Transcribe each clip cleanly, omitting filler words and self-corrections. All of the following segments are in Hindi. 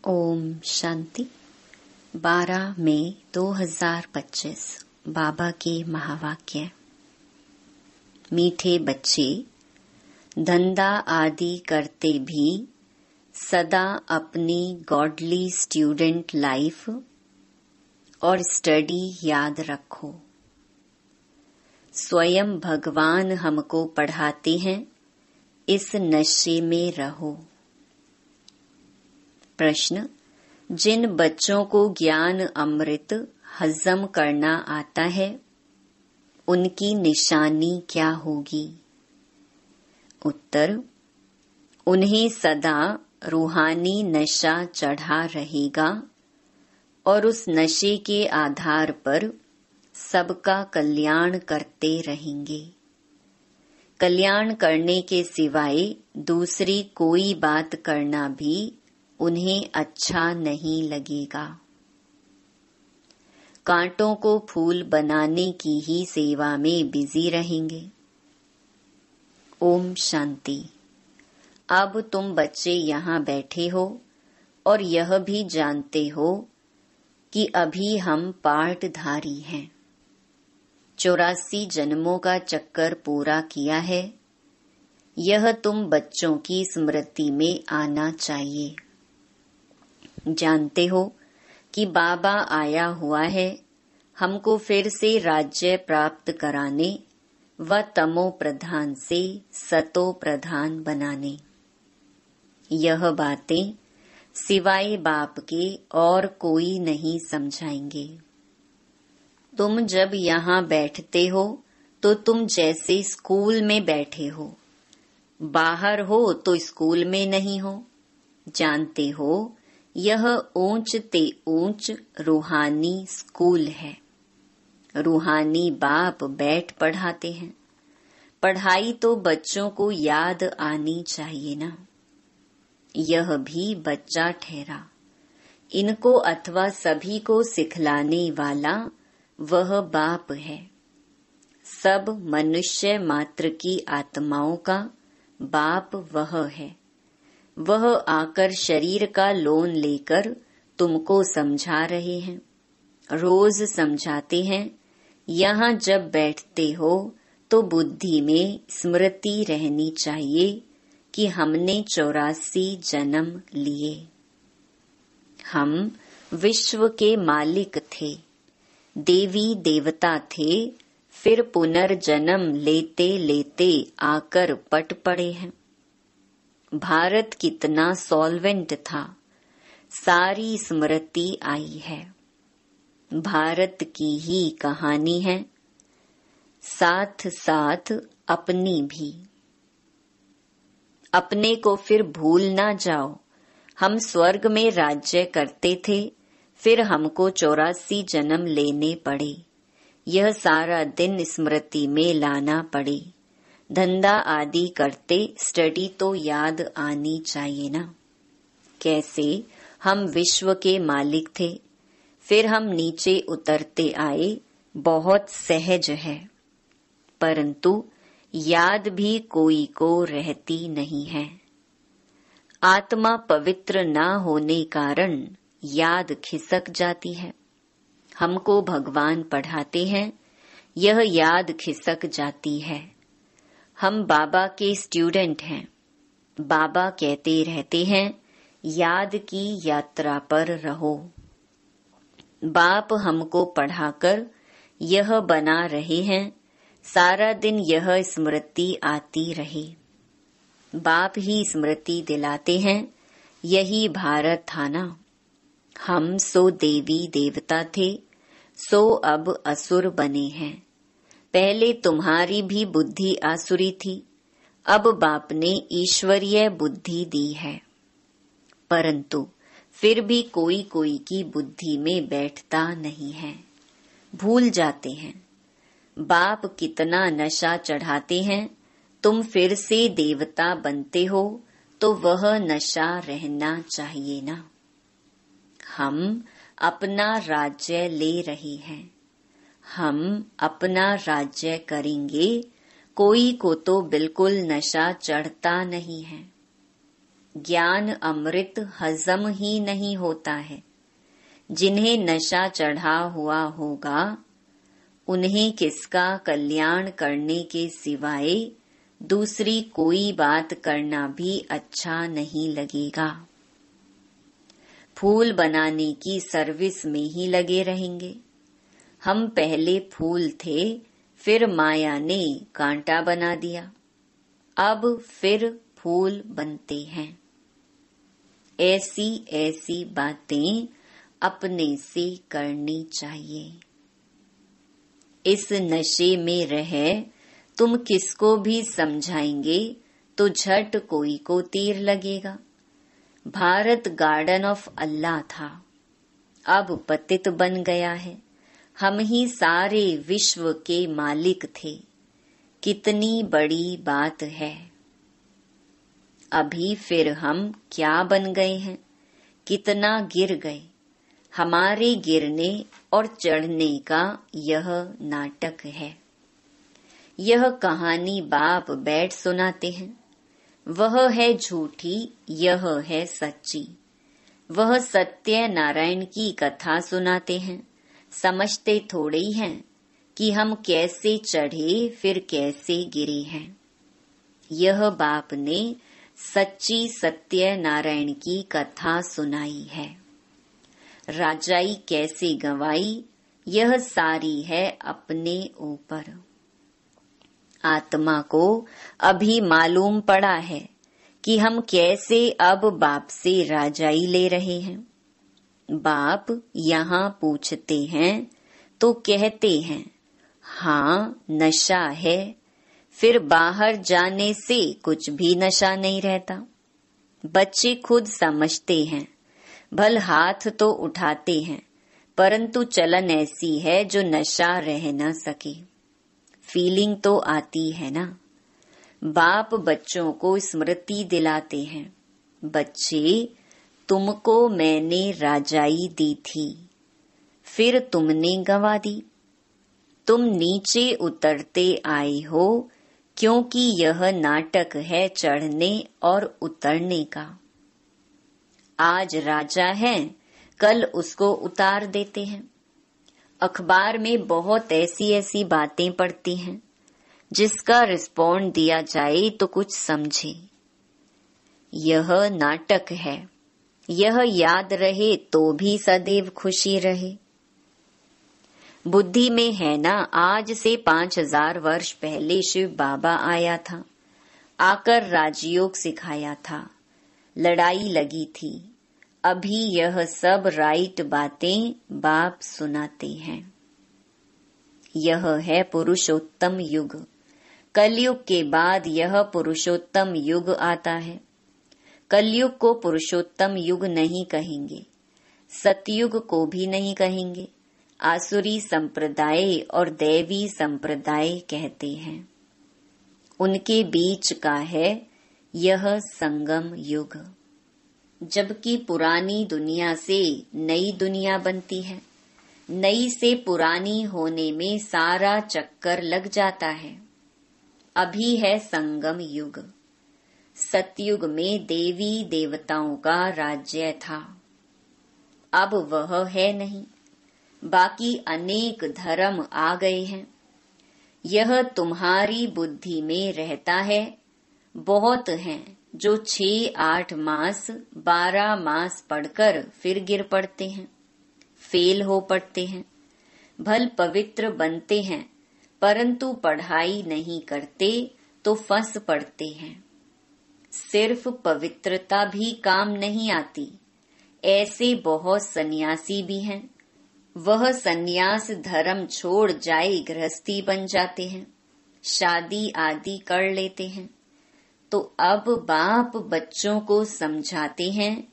ओम शांति। 12 मई 2025 बाबा के महावाक्य। मीठे बच्चे, धंधा आदि करते भी सदा अपनी गॉडली स्टूडेंट लाइफ और स्टडी याद रखो। स्वयं भगवान हमको पढ़ाते हैं, इस नशे में रहो। प्रश्न: जिन बच्चों को ज्ञान अमृत हजम करना आता है, उनकी निशानी क्या होगी? उत्तर: उन्हें सदा रूहानी नशा चढ़ा रहेगा और उस नशे के आधार पर सबका कल्याण करते रहेंगे। कल्याण करने के सिवाय दूसरी कोई बात करना भी उन्हें अच्छा नहीं लगेगा। कांटों को फूल बनाने की ही सेवा में बिजी रहेंगे। ओम शांति। अब तुम बच्चे यहाँ बैठे हो और यह भी जानते हो कि अभी हम पार्टधारी हैं। 84 जन्मों का चक्कर पूरा किया है। यह तुम बच्चों की स्मृति में आना चाहिए। जानते हो कि बाबा आया हुआ है हमको फिर से राज्य प्राप्त कराने व तमो प्रधान से सतो प्रधान बनाने। यह बातें सिवाय बाप के और कोई नहीं समझाएंगे। तुम जब यहाँ बैठते हो तो तुम जैसे स्कूल में बैठे हो, बाहर हो तो स्कूल में नहीं हो। जानते हो यह ऊंच ते ऊंच रूहानी स्कूल है। रूहानी बाप बैठ पढ़ाते हैं। पढ़ाई तो बच्चों को याद आनी चाहिए ना। यह भी बच्चा ठहरा। इनको अथवा सभी को सिखलाने वाला वह बाप है। सब मनुष्य मात्र की आत्माओं का बाप वह है। वह आकर शरीर का लोन लेकर तुमको समझा रहे हैं। रोज समझाते हैं। यहाँ जब बैठते हो तो बुद्धि में स्मृति रहनी चाहिए कि हमने 84 जन्म लिए। हम विश्व के मालिक थे, देवी देवता थे, फिर पुनर्जन्म लेते लेते आकर पट पड़े हैं। भारत कितना सॉल्वेंट था, सारी स्मृति आई है। भारत की ही कहानी है, साथ साथ अपनी भी। अपने को फिर भूल ना जाओ। हम स्वर्ग में राज्य करते थे, फिर हमको 84 जन्म लेने पड़े। यह सारा दिन स्मृति में लाना पड़े। धंधा आदि करते स्टडी तो याद आनी चाहिए ना। कैसे हम विश्व के मालिक थे, फिर हम नीचे उतरते आए, बहुत सहज है। परंतु याद भी कोई को रहती नहीं है। आत्मा पवित्र ना होने कारण याद खिसक जाती है। हमको भगवान पढ़ाते हैं, यह याद खिसक जाती है। हम बाबा के स्टूडेंट हैं। बाबा कहते रहते हैं, याद की यात्रा पर रहो। बाप हमको पढ़ाकर यह बना रहे हैं, सारा दिन यह स्मृति आती रहे। बाप ही स्मृति दिलाते हैं, यही भारत था ना। हम सो देवी देवता थे, सो अब असुर बने हैं। पहले तुम्हारी भी बुद्धि आसुरी थी, अब बाप ने ईश्वरीय बुद्धि दी है। परंतु फिर भी कोई कोई की बुद्धि में बैठता नहीं है, भूल जाते हैं। बाप कितना नशा चढ़ाते हैं, तुम फिर से देवता बनते हो तो वह नशा रहना चाहिए ना। हम अपना राज्य ले रहे हैं। हम अपना राज्य करेंगे। कोई को तो बिल्कुल नशा चढ़ता नहीं है। ज्ञान अमृत हजम ही नहीं होता है। जिन्हें नशा चढ़ा हुआ होगा उन्हें किसका कल्याण करने के सिवाय दूसरी कोई बात करना भी अच्छा नहीं लगेगा। फूल बनाने की सर्विस में ही लगे रहेंगे। हम पहले फूल थे, फिर माया ने कांटा बना दिया, अब फिर फूल बनते हैं। ऐसी ऐसी बातें अपने से करनी चाहिए। इस नशे में रह तुम किसको भी समझाएंगे तो झट कोई को तीर लगेगा। भारत गार्डन ऑफ अल्लाह था, अब पतित बन गया है। हम ही सारे विश्व के मालिक थे। कितनी बड़ी बात है। अभी फिर हम क्या बन गए हैं, कितना गिर गए। हमारे गिरने और चढ़ने का यह नाटक है। यह कहानी बाप बैठ सुनाते हैं। वह है झूठी, यह है सच्ची। वह सत्य नारायण की कथा सुनाते हैं। समझते थोड़े ही हैं कि हम कैसे चढ़े फिर कैसे गिरे हैं। यह बाप ने सच्ची सत्य नारायण की कथा सुनाई है। राजाई कैसे गंवाई, यह सारी है अपने ऊपर। आत्मा को अभी मालूम पड़ा है कि हम कैसे अब बाप से राजाई ले रहे हैं। बाप यहाँ पूछते हैं तो कहते हैं हाँ नशा है, फिर बाहर जाने से कुछ भी नशा नहीं रहता। बच्चे खुद समझते हैं, भल हाथ तो उठाते हैं, परंतु चलन ऐसी है जो नशा रह न सके। फीलिंग तो आती है ना। बाप बच्चों को स्मृति दिलाते हैं, बच्चे तुमको मैंने राजाई दी थी, फिर तुमने गंवा दी। तुम नीचे उतरते आए हो क्योंकि यह नाटक है चढ़ने और उतरने का। आज राजा है, कल उसको उतार देते हैं। अखबार में बहुत ऐसी ऐसी बातें पढ़ती हैं, जिसका रिस्पॉन्ड दिया जाए तो कुछ समझे। यह नाटक है, यह याद रहे तो भी सदैव खुशी रहे। बुद्धि में है ना, आज से 5000 वर्ष पहले शिव बाबा आया था, आकर राजयोग सिखाया था, लड़ाई लगी थी। अभी यह सब राइट बातें बाप सुनाते हैं। यह है पुरुषोत्तम युग। कलयुग के बाद यह पुरुषोत्तम युग आता है। कलयुग को पुरुषोत्तम युग नहीं कहेंगे, सतयुग को भी नहीं कहेंगे। आसुरी संप्रदाय और दैवी संप्रदाय कहते हैं। उनके बीच का है यह संगम युग। जबकि पुरानी दुनिया से नई दुनिया बनती है, नई से पुरानी होने में सारा चक्कर लग जाता है। अभी है संगम युग। सतयुग में देवी देवताओं का राज्य था, अब वह है नहीं। बाकी अनेक धर्म आ गए हैं। यह तुम्हारी बुद्धि में रहता है। बहुत हैं जो 6-8 मास 12 मास पढ़कर फिर गिर पड़ते हैं, फेल हो पड़ते हैं। भल पवित्र बनते हैं, परंतु पढ़ाई नहीं करते तो फंस पड़ते हैं। सिर्फ पवित्रता भी काम नहीं आती। ऐसे बहुत सन्यासी भी हैं। वह सन्यास धर्म छोड़ जाए गृहस्थी बन जाते हैं, शादी आदि कर लेते हैं। तो अब बाप बच्चों को समझाते हैं,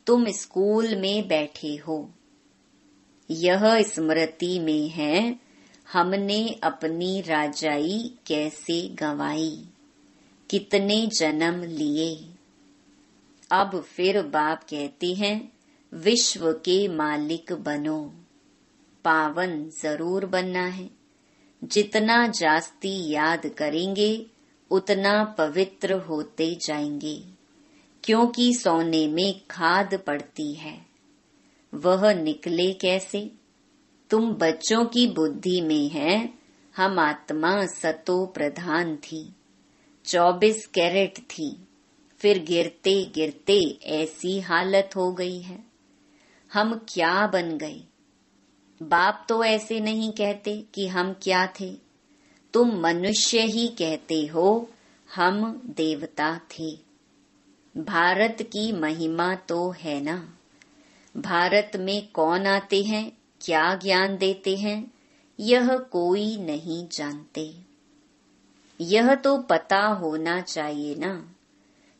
तुम स्कूल में बैठे हो। यह स्मृति में है हमने अपनी राजाई कैसे गंवाई, कितने जन्म लिए। अब फिर बाप कहते हैं विश्व के मालिक बनो। पावन जरूर बनना है। जितना जास्ती याद करेंगे उतना पवित्र होते जाएंगे। क्योंकि सोने में खाद पड़ती है, वह निकले कैसे? तुम बच्चों की बुद्धि में है, हम आत्मा सतो प्रधान थी, 24 कैरेट थी, फिर गिरते गिरते ऐसी हालत हो गई है। हम क्या बन गए? बाप तो ऐसे नहीं कहते कि हम क्या थे, तुम मनुष्य ही कहते हो हम देवता थे। भारत की महिमा तो है ना। भारत में कौन आते हैं, क्या ज्ञान देते हैं, यह कोई नहीं जानते। यह तो पता होना चाहिए ना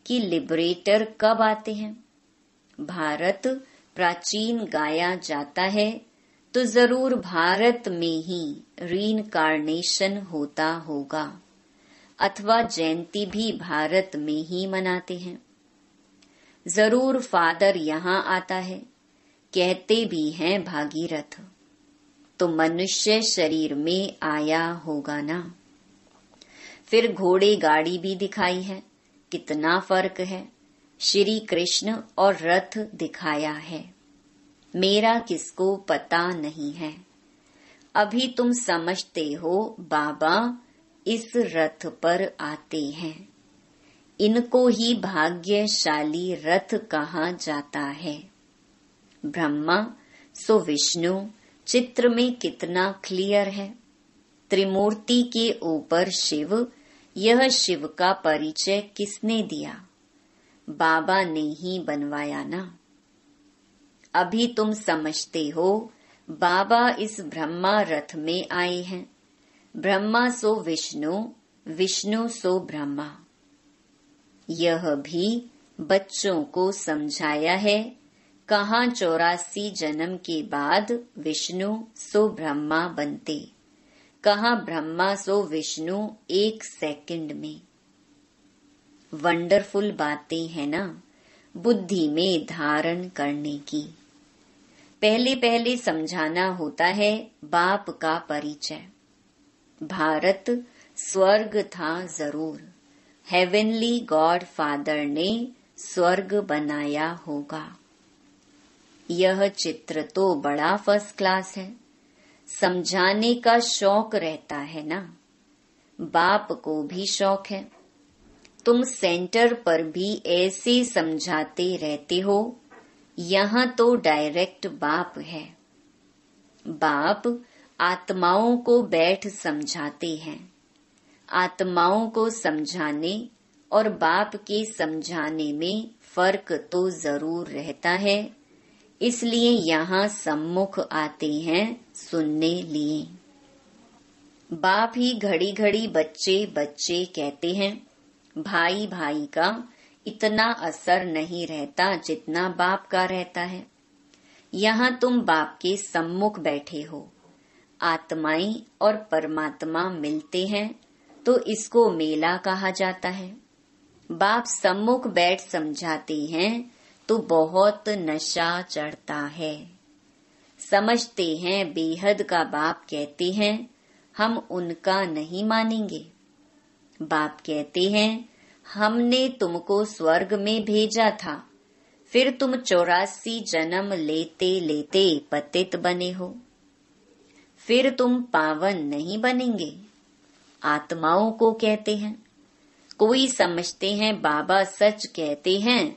कि लिबरेटर कब आते हैं। भारत प्राचीन गाया जाता है तो जरूर भारत में ही रीइंकार्नेशन होता होगा, अथवा जयंती भी भारत में ही मनाते हैं। जरूर फादर यहाँ आता है, कहते भी हैं भागीरथ, तो मनुष्य शरीर में आया होगा ना। फिर घोड़े गाड़ी भी दिखाई है, कितना फर्क है। श्री कृष्ण और रथ दिखाया है, मेरा किसको पता नहीं है। अभी तुम समझते हो बाबा इस रथ पर आते हैं, इनको ही भाग्यशाली रथ कहा जाता है। ब्रह्मा सो विष्णु चित्र में कितना क्लियर है। त्रिमूर्ति के ऊपर शिव, यह शिव का परिचय किसने दिया? बाबा ने ही बनवाया ना। अभी तुम समझते हो बाबा इस ब्रह्मा रथ में आए हैं। ब्रह्मा सो विष्णु, विष्णु सो ब्रह्मा। यह भी बच्चों को समझाया है। कहाँ 84 जन्म के बाद विष्णु सो ब्रह्मा बनते, कहाँ ब्रह्मा सो विष्णु 1 सेकंड में। वंडरफुल बातें हैं ना बुद्धि में धारण करने की। पहले पहले समझाना होता है बाप का परिचय। भारत स्वर्ग था जरूर, हेवनली गॉड फादर ने स्वर्ग बनाया होगा। यह चित्र तो बड़ा फर्स्ट क्लास है, समझाने का शौक रहता है ना। बाप को भी शौक है। तुम सेंटर पर भी ऐसे समझाते रहते हो, यहाँ तो डायरेक्ट बाप है। बाप आत्माओं को बैठ समझाते हैं। आत्माओं को समझाने और बाप के समझाने में फर्क तो जरूर रहता है, इसलिए यहाँ सम्मुख आते हैं सुनने लिए। बाप ही घड़ी घड़ी बच्चे बच्चे कहते हैं। भाई भाई का इतना असर नहीं रहता जितना बाप का रहता है। यहाँ तुम बाप के सम्मुख बैठे हो, आत्माएं और परमात्मा मिलते हैं तो इसको मेला कहा जाता है। बाप सम्मुख बैठ समझाते हैं तो बहुत नशा चढ़ता है। समझते हैं बेहद का बाप कहते हैं, हम उनका नहीं मानेंगे। बाप कहते हैं हमने तुमको स्वर्ग में भेजा था, फिर तुम 84 जन्म लेते लेते पतित बने हो, फिर तुम पावन नहीं बनेंगे। आत्माओं को कहते हैं। कोई समझते हैं बाबा सच कहते हैं,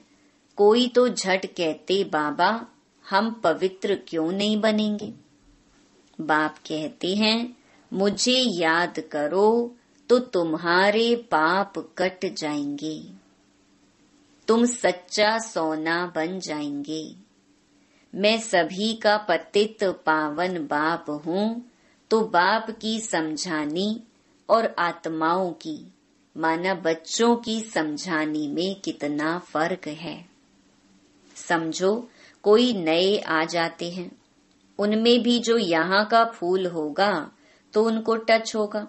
कोई तो झट कहते बाबा हम पवित्र क्यों नहीं बनेंगे। बाप कहते हैं मुझे याद करो तो तुम्हारे पाप कट जाएंगे, तुम सच्चा सोना बन जाएंगे। मैं सभी का पतित पावन बाप हूँ, तो बाप की समझानी और आत्माओं की माना बच्चों की समझानी में कितना फर्क है। समझो कोई नए आ जाते हैं, उनमें भी जो यहाँ का फूल होगा तो उनको टच होगा।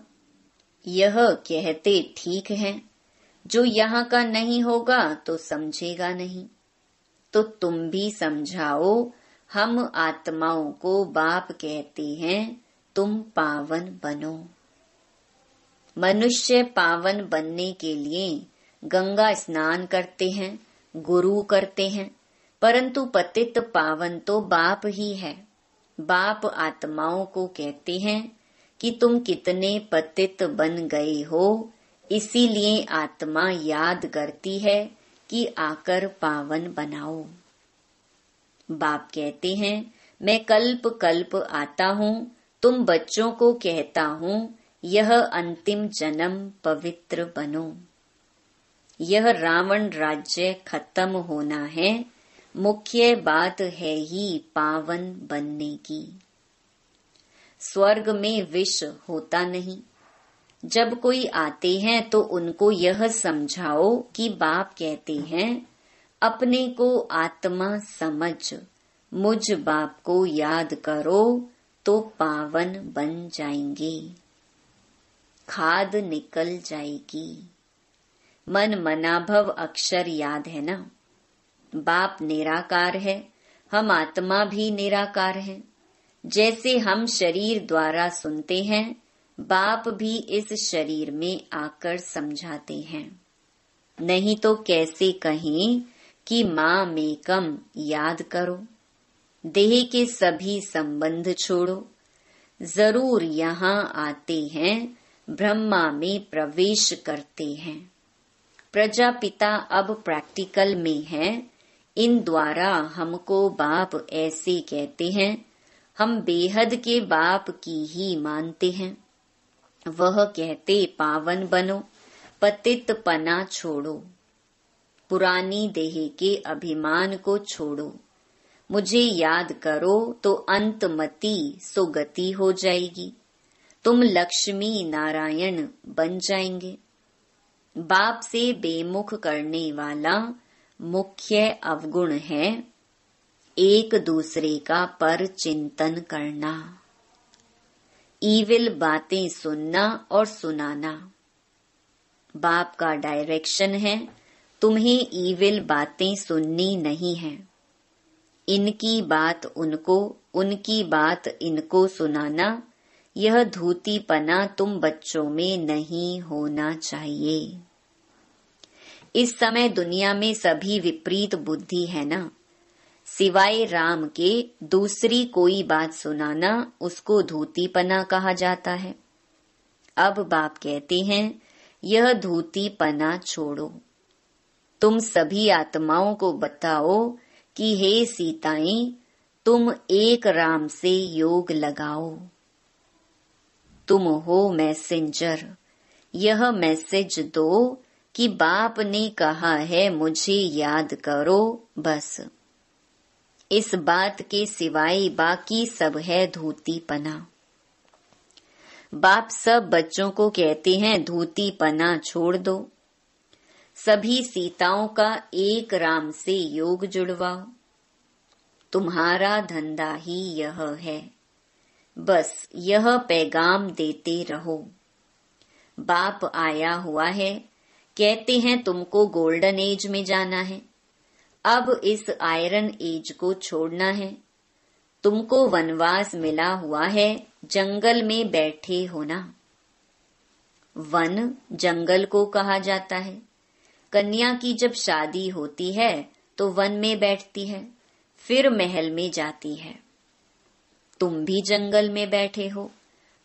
यह कहते ठीक है, जो यहाँ का नहीं होगा तो समझेगा नहीं। तो तुम भी समझाओ, हम आत्माओं को बाप कहते हैं तुम पावन बनो। मनुष्य पावन बनने के लिए गंगा स्नान करते हैं, गुरु करते हैं, परंतु पतित पावन तो बाप ही है। बाप आत्माओं को कहते हैं कि तुम कितने पतित बन गए हो, इसीलिए आत्मा याद करती है कि आकर पावन बनाओ। बाप कहते हैं मैं कल्प कल्प आता हूँ, तुम बच्चों को कहता हूँ यह अंतिम जन्म पवित्र बनो। यह रावण राज्य खत्म होना है, मुख्य बात है ही पावन बनने की। स्वर्ग में विष होता नहीं। जब कोई आते हैं तो उनको यह समझाओ कि बाप कहते हैं अपने को आत्मा समझ, मुझ बाप को याद करो तो पावन बन जाएंगे, खाद निकल जाएगी। मन मनाभव अक्षर याद है ना। बाप निराकार है, हम आत्मा भी निराकार है। जैसे हम शरीर द्वारा सुनते हैं, बाप भी इस शरीर में आकर समझाते हैं। नहीं तो कैसे कहें कि माँ मेकम याद करो, देह के सभी संबंध छोड़ो। जरूर यहाँ आते हैं, ब्रह्मा में प्रवेश करते हैं। प्रजापिता अब प्रैक्टिकल में है, इन द्वारा हमको बाप ऐसे कहते हैं। हम बेहद के बाप की ही मानते हैं। वह कहते पावन बनो, पतित पना छोड़ो, पुरानी देह के अभिमान को छोड़ो, मुझे याद करो तो अंतमति सुगति हो जाएगी, तुम लक्ष्मी नारायण बन जाएंगे। बाप से बेमुख करने वाला मुख्य अवगुण है एक दूसरे का पर चिंतन करना, ईविल बातें सुनना और सुनाना। बाप का डायरेक्शन है तुम्हें ईविल बातें सुननी नहीं है। इनकी बात उनको, उनकी बात इनको सुनाना, यह धूतीपना तुम बच्चों में नहीं होना चाहिए। इस समय दुनिया में सभी विपरीत बुद्धि है ना। सिवाय राम के दूसरी कोई बात सुनाना उसको धूतीपना कहा जाता है। अब बाप कहते हैं यह धूतीपना छोड़ो। तुम सभी आत्माओं को बताओ कि हे सीताएं, तुम एक राम से योग लगाओ। तुम हो मैसेंजर, यह मैसेज दो कि बाप ने कहा है मुझे याद करो, बस। इस बात के सिवाय बाकी सब है धूतीपना। बाप सब बच्चों को कहते हैं धूतीपना छोड़ दो। सभी सीताओं का एक राम से योग जुड़वाओ। तुम्हारा धंधा ही यह है, बस यह पैगाम देते रहो। बाप आया हुआ है, कहते हैं तुमको गोल्डन एज में जाना है, अब इस आयरन एज को छोड़ना है। तुमको वनवास मिला हुआ है, जंगल में बैठे होना। वन जंगल को कहा जाता है। कन्या की जब शादी होती है तो वन में बैठती है, फिर महल में जाती है। तुम भी जंगल में बैठे हो,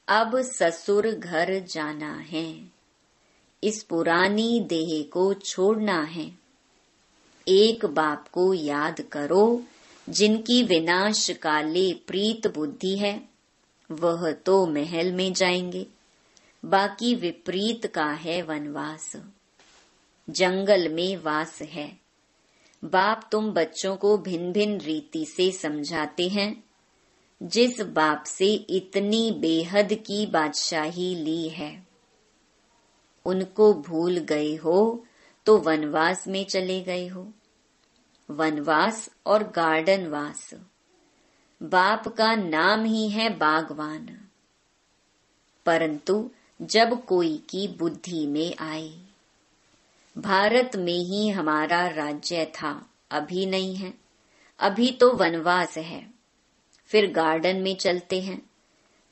अब ससुर घर जाना है। इस पुरानी देह को छोड़ना है। एक बाप को याद करो, जिनकी विनाश काले प्रीत बुद्धि है, वह तो महल में जाएंगे। बाकी विपरीत का है वनवास, जंगल में वास है। बाप तुम बच्चों को भिन्न भिन्न रीति से समझाते हैं। जिस बाप से इतनी बेहद की बादशाही ली है, उनको भूल गए हो तो वनवास में चले गए हो। वनवास और गार्डन वास, बाप का नाम ही है बागवान। परंतु जब कोई की बुद्धि में आए, भारत में ही हमारा राज्य था, अभी नहीं है, अभी तो वनवास है, फिर गार्डन में चलते हैं।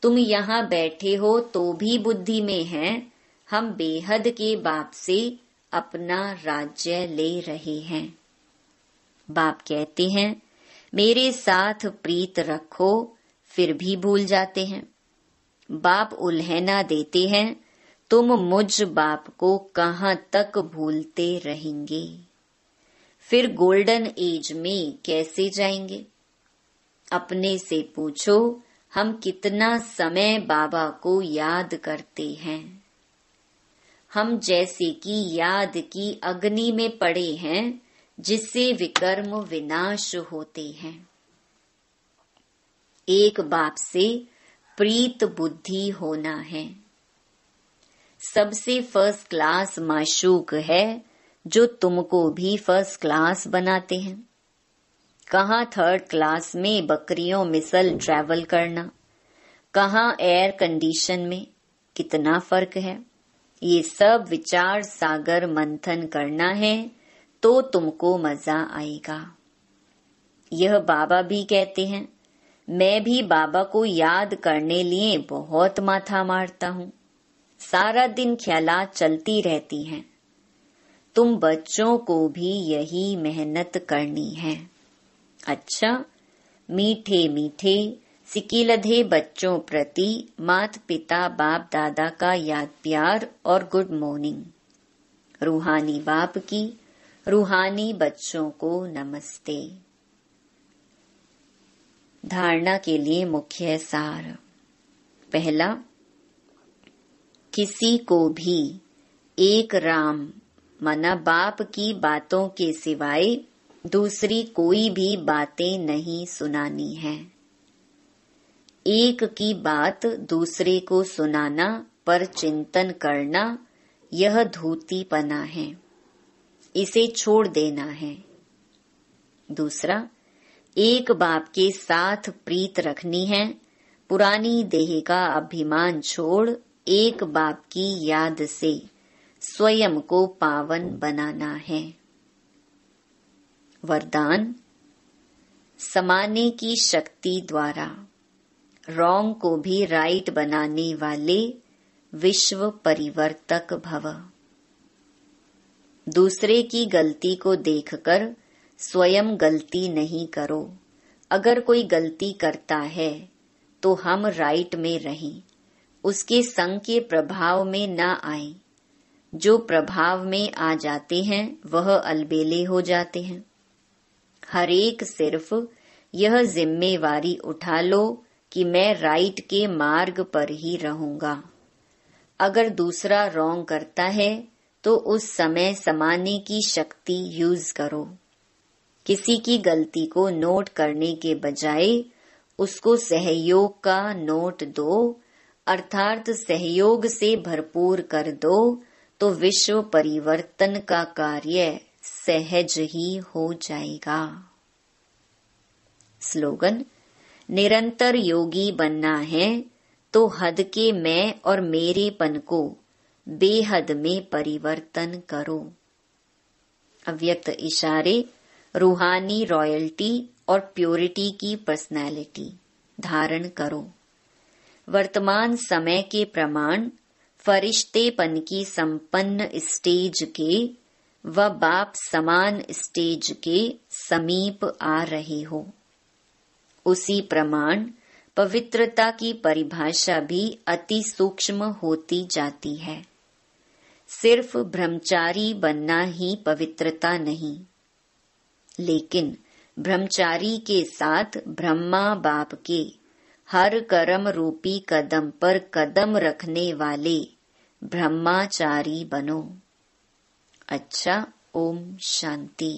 तुम यहाँ बैठे हो तो भी बुद्धि में है, हम बेहद के बाप से अपना राज्य ले रहे हैं। बाप कहते हैं मेरे साथ प्रीत रखो, फिर भी भूल जाते हैं। बाप उल्हेना देते हैं, तुम मुझ बाप को कहाँ तक भूलते रहेंगे, फिर गोल्डन एज में कैसे जाएंगे। अपने से पूछो, हम कितना समय बाबा को याद करते हैं। हम जैसे कि याद की अग्नि में पड़े हैं, जिससे विकर्म विनाश होते हैं। एक बाप से प्रीत बुद्धि होना है। सबसे फर्स्ट क्लास माशूक है जो तुमको भी फर्स्ट क्लास बनाते हैं। कहाँ थर्ड क्लास में बकरियों मिसल ट्रैवल करना, कहाँ एयर कंडीशन में, कितना फर्क है। ये सब विचार सागर मंथन करना है तो तुमको मजा आएगा। यह बाबा भी कहते हैं, मैं भी बाबा को याद करने लिए बहुत माथा मारता हूँ, सारा दिन ख्यालात चलती रहती हैं। तुम बच्चों को भी यही मेहनत करनी है। अच्छा, मीठे मीठे सिकीलधे बच्चों प्रति माता पिता बाप दादा का याद प्यार और गुड मॉर्निंग। रूहानी बाप की रूहानी बच्चों को नमस्ते। धारणा के लिए मुख्य सार। पहला, किसी को भी एक राम माना बाप की बातों के सिवाय दूसरी कोई भी बातें नहीं सुनानी है। एक की बात दूसरे को सुनाना पर चिंतन करना, यह धूतीपना है, इसे छोड़ देना है। दूसरा, एक बाप के साथ प्रीत रखनी है, पुरानी देह का अभिमान छोड़ एक बाप की याद से स्वयं को पावन बनाना है। वरदान, समाने की शक्ति द्वारा रॉन्ग को भी राइट बनाने वाले विश्व परिवर्तक भव। दूसरे की गलती को देखकर स्वयं गलती नहीं करो। अगर कोई गलती करता है तो हम राइट में रहें, उसके संग के प्रभाव में न आए। जो प्रभाव में आ जाते हैं वह अलबेले हो जाते हैं। हर एक सिर्फ यह जिम्मेवारी उठा लो कि मैं राइट के मार्ग पर ही रहूंगा। अगर दूसरा रॉन्ग करता है तो उस समय समाने की शक्ति यूज करो। किसी की गलती को नोट करने के बजाय उसको सहयोग का नोट दो, अर्थात सहयोग से भरपूर कर दो, तो विश्व परिवर्तन का कार्य सहज ही हो जाएगा। स्लोगन, निरंतर योगी बनना है तो हद के मैं और मेरेपन को बेहद में परिवर्तन करो। अव्यक्त इशारे, रूहानी रॉयल्टी और प्योरिटी की पर्सनैलिटी धारण करो। वर्तमान समय के प्रमाण फरिश्तेपन की संपन्न स्टेज के व बाप समान स्टेज के समीप आ रहे हो। उसी प्रमाण पवित्रता की परिभाषा भी अति सूक्ष्म होती जाती है। सिर्फ ब्रह्मचारी बनना ही पवित्रता नहीं, लेकिन ब्रह्मचारी के साथ ब्रह्मा बाप के हर कर्म रूपी कदम पर कदम रखने वाले ब्रह्माचारी बनो। अच्छा, ओम शांति।